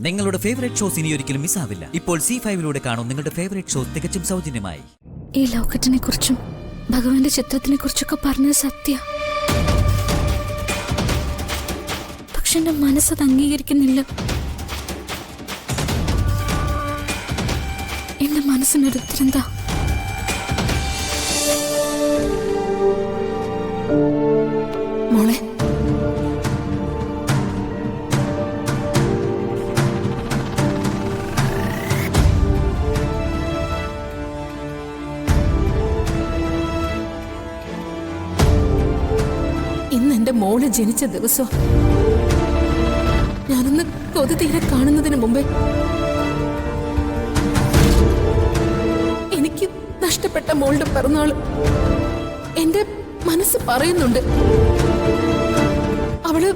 നിങ്ങളുടെ favourite shows ഇനി ഒരിക്കലും മിസ്സാവില്ല. ഇപ്പോൾ C5 കാണും നിങ്ങളുടെ ഫേവറേറ്റ് ഷോസ് തികച്ചും സൗജന്യമായി. ഈ ലോക്കറ്റിനെ കുറിച്ചും ഭഗവാന്റെ ചിത്രത്തിനെ കുറിച്ചൊക്കെ പറഞ്ഞത് സത്യ. പക്ഷെ എന്റെ മനസ്സത് അംഗീകരിക്കുന്നില്ല. എന്റെ മനസ്സിനൊരു ഉത്തരന്താ. മോളെ, ഇന്ന് എന്റെ മോള് ജനിച്ച ദിവസം ഞാനൊന്ന് കൊതി തീരെ കാണുന്നതിന് മുമ്പേ എനിക്ക് നഷ്ടപ്പെട്ട മോളുടെ പിറന്നാള് എന്റെ മനസ്സ് പറയുന്നുണ്ട്. അവള്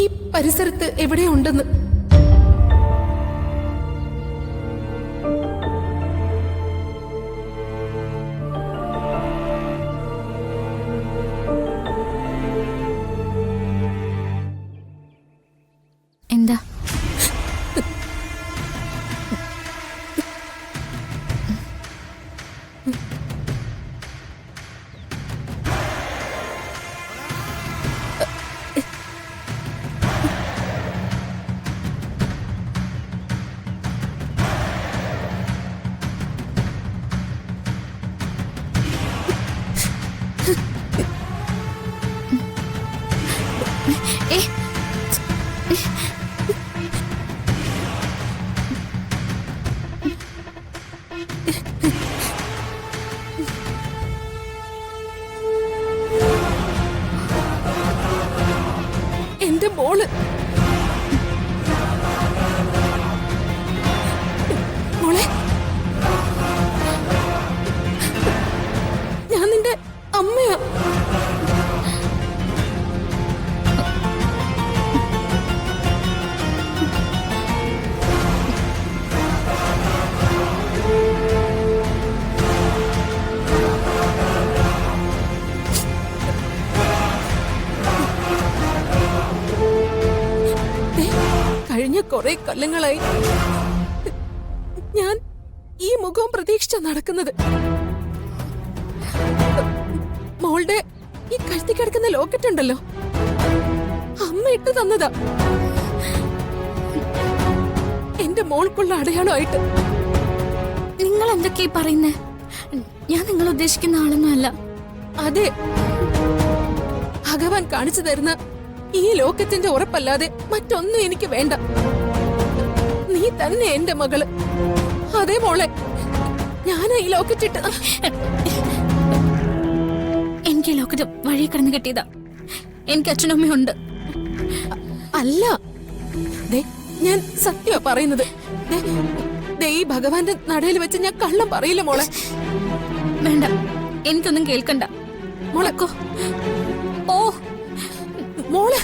ഈ പരിസരത്ത് എവിടെയുണ്ടെന്ന്. എന്താ? എന്റെ മോള് മോളെ, ഞാൻ നിന്റെ അമ്മയാ. കഴിഞ്ഞ കുറെ കൊല്ലങ്ങളായി ഞാൻ ഈ മുഖവും പ്രതീക്ഷിച്ച നടക്കുന്നത്. മോളുടെ ഈ കഴുത്തി കിടക്കുന്ന ലോക്കറ്റ് ഉണ്ടല്ലോ, അമ്മ ഇട്ട് തന്നതാ. എന്റെ മോൾക്കുള്ള അടയാളമായിട്ട്. നിങ്ങൾ എന്തൊക്കെയാ പറയുന്നേ? ഞാൻ നിങ്ങൾ ഉദ്ദേശിക്കുന്ന ആളൊന്നും അല്ല. അതെ, ഭഗവാൻ കാണിച്ചു തരുന്ന ഈ ലോക്കത്തിന്റെ ഉറപ്പല്ലാതെ മറ്റൊന്നും എനിക്ക് വേണ്ട. നീ തന്നെ എന്റെ മകള്. അതേ മോളെ, ഞാനാ ഈ ലോക്കറ്റ് ഇട്ട്. എനിക്ക് ഈ ലോക്കറ്റ് വഴി കിടന്ന് കിട്ടിയതാ. എനിക്ക് അച്ഛനമ്മയുണ്ട്. അല്ല, ഞാൻ സത്യമാ പറയുന്നത്. ഈ ഭഗവാന്റെ നടയിൽ വെച്ച് ഞാൻ കള്ളം പറയില്ല മോളെ. വേണ്ട, എനിക്കൊന്നും കേൾക്കണ്ട മോളെക്കോ. ഓ മോളെ,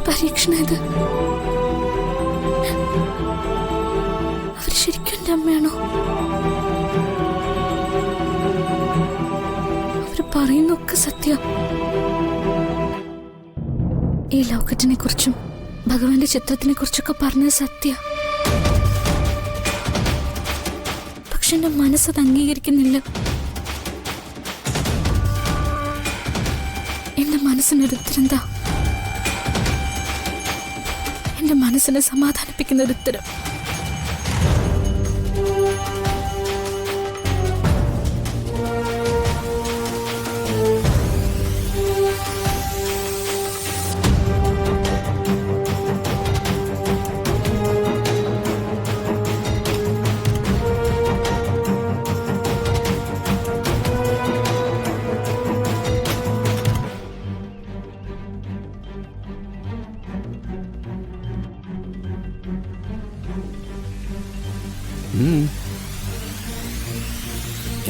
പരീക്ഷണം ഇത്. അവർ ശരിക്കും എന്റെ അമ്മയാണോ? അവര് പറയുന്നൊക്കെ സത്യം. ഈ ലോക്കറ്റിനെ കുറിച്ചും ഭഗവാന്റെ ചിത്രത്തിനെ കുറിച്ചൊക്കെ പറഞ്ഞത് സത്യം. പക്ഷെ എന്റെ മനസ്സത് അംഗീകരിക്കുന്നില്ല. എന്റെ മനസ്സിനൊരു ഉത്തരന്താ. എന്റെ മനസ്സിനെ സമാധാനിപ്പിക്കുന്ന ഒരു ഉത്തരം.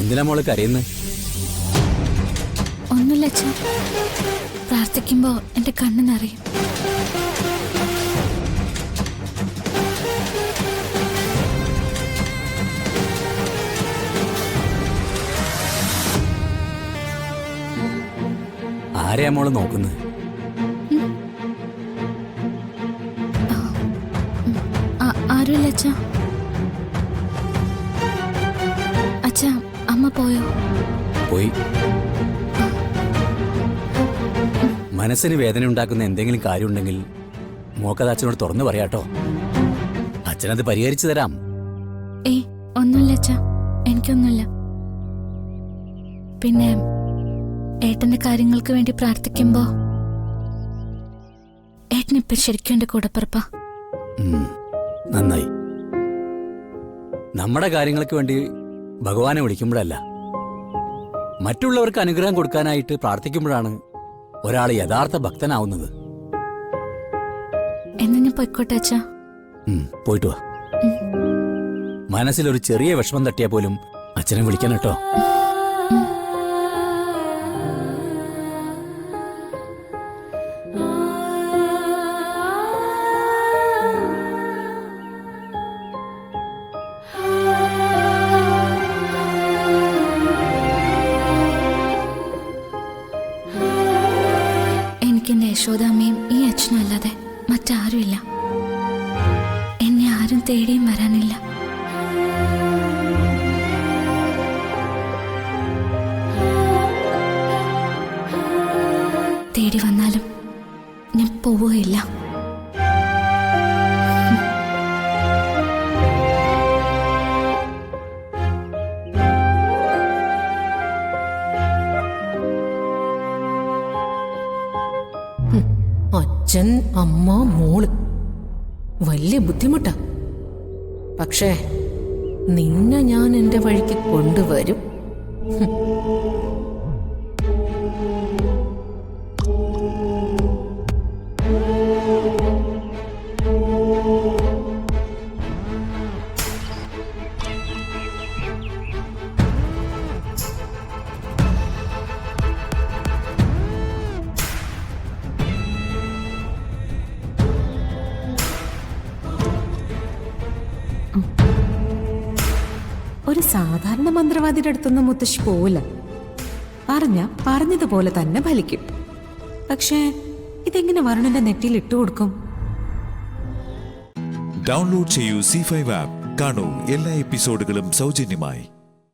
എന്തിനാ മോള് കരയുന്നത്? ഒന്നുമില്ല അച്ഛാ, പ്രാർത്ഥിക്കുമ്പോ എന്റെ കണ്ണ് നിറയും. ആരെയാ മോള് നോക്കുന്നത്? ആരുമില്ല അച്ഛാ. അച്ഛാ, അമ്മ പോയോ? പോയി. മനസ്സിന് വേദന ഉണ്ടാക്കുന്ന എന്തെങ്കിലും കാര്യമുണ്ടെങ്കിൽ മോക്കത് അച്ഛനോട് തുറന്നു പറയാട്ടോ. അച്ഛനത് പരിഹരിച്ചു തരാം. ഏയ് ഒന്നുമില്ല അച്ഛാ, എനിക്കൊന്നുമില്ല. പിന്നെ ഏട്ടന്റെ കാര്യങ്ങൾക്ക് വേണ്ടി പ്രാർത്ഥിക്കുമ്പോ ഏട്ടനിപ്പൊ ശരിക്കും എന്റെ കൂടപ്പിറപ്പാ. നന്നായി. നമ്മുടെ കാര്യങ്ങൾക്ക് വേണ്ടി ഭഗവാനെ വിളിക്കുമ്പോഴല്ല, മറ്റുള്ളവർക്ക് അനുഗ്രഹം കൊടുക്കാനായിട്ട് പ്രാർത്ഥിക്കുമ്പോഴാണ് ഒരാൾ യഥാർത്ഥ ഭക്തനാവുന്നത്. എന്നാ ഞാൻ പൊയ്ക്കോട്ടെ അച്ഛാ. പോയിട്ട് വാ. മനസ്സിലൊരു ചെറിയ വിഷമം തട്ടിയാ പോലും അച്ഛനെ വിളിക്കണം കേട്ടോ. എനിക്കെന്റെ യശോദാമ്മയും ഈ അച്ഛനും അല്ലാതെ മറ്റാരുമില്ല. എന്നെ ആരും തേടിയും വരാനില്ല. തേടി വന്നാലും ഞാൻ പോവുകയില്ല. അച്ഛൻ, അമ്മ, മോള് വലിയ ബുദ്ധിമുട്ടാ. പക്ഷേ നിന്നെ ഞാൻ എന്റെ വഴിക്ക് കൊണ്ടുവരും. ഒരു സാധാരണ മന്ത്രവാദിയുടെ അടുത്തൊന്നും മുത്തശ്ശി പോവില്ല. പറഞ്ഞതുപോലെ തന്നെ ഫലിക്കും. പക്ഷേ ഇതെങ്ങനെ വരുണിന്റെ നെറ്റിയിൽ ഇട്ടുകൊടുക്കും? ഡൗൺലോഡ് ചെയ്യൂ C5 ആപ്പ്. കാണൂ എല്ലാ എപ്പിസോഡുകളും സൗജന്യമായി.